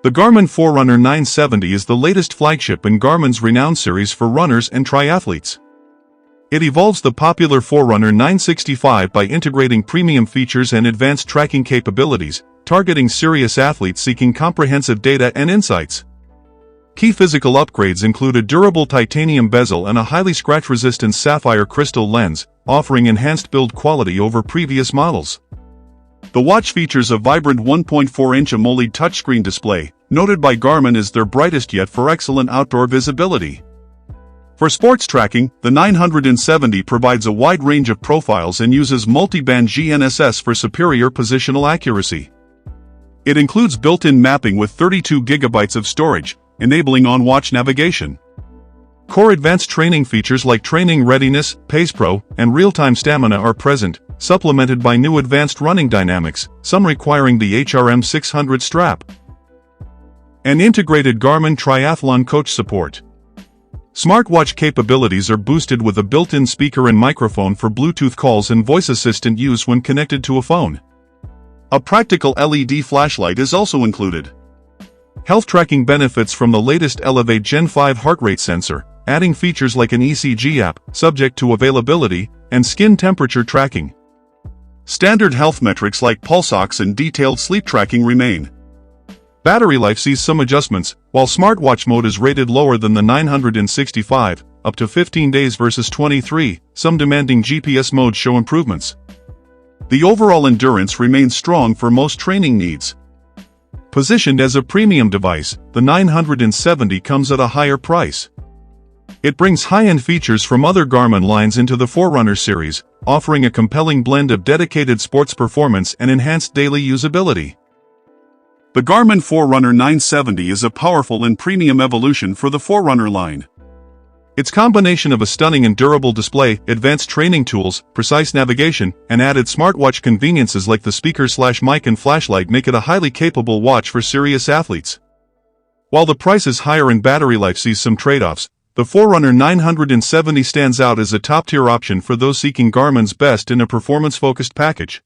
The Garmin Forerunner 970 is the latest flagship in Garmin's renowned series for runners and triathletes. It evolves the popular Forerunner 965 by integrating premium features and advanced tracking capabilities, targeting serious athletes seeking comprehensive data and insights. Key physical upgrades include a durable titanium bezel and a highly scratch-resistant sapphire crystal lens, offering enhanced build quality over previous models. The watch features a vibrant 1.4-inch AMOLED touchscreen display, noted by Garmin as their brightest yet for excellent outdoor visibility. For sports tracking, the 970 provides a wide range of profiles and uses multi-band GNSS for superior positional accuracy. It includes built-in mapping with 32 GB of storage, enabling on-watch navigation. Core advanced training features like training readiness, Pace Pro, and real-time stamina are present, supplemented by new advanced running dynamics, some requiring the HRM 600 strap. And integrated Garmin triathlon coach support. Smartwatch capabilities are boosted with a built-in speaker and microphone for Bluetooth calls and voice assistant use when connected to a phone. A practical LED flashlight is also included. Health tracking benefits from the latest Elevate Gen 5 heart rate sensor, adding features like an ECG app, subject to availability, and skin temperature tracking. Standard health metrics like pulse ox and detailed sleep tracking remain. Battery life sees some adjustments, while smartwatch mode is rated lower than the 965, up to 15 days versus 23, some demanding GPS modes show improvements. The overall endurance remains strong for most training needs. Positioned as a premium device, the 970 comes at a higher price. It brings high-end features from other Garmin lines into the Forerunner series, offering a compelling blend of dedicated sports performance and enhanced daily usability. The Garmin Forerunner 970 is a powerful and premium evolution for the Forerunner line. Its combination of a stunning and durable display, advanced training tools, precise navigation, and added smartwatch conveniences like the speaker/mic and flashlight make it a highly capable watch for serious athletes. While the price is higher and battery life sees some trade-offs, the Forerunner 970 stands out as a top-tier option for those seeking Garmin's best in a performance-focused package.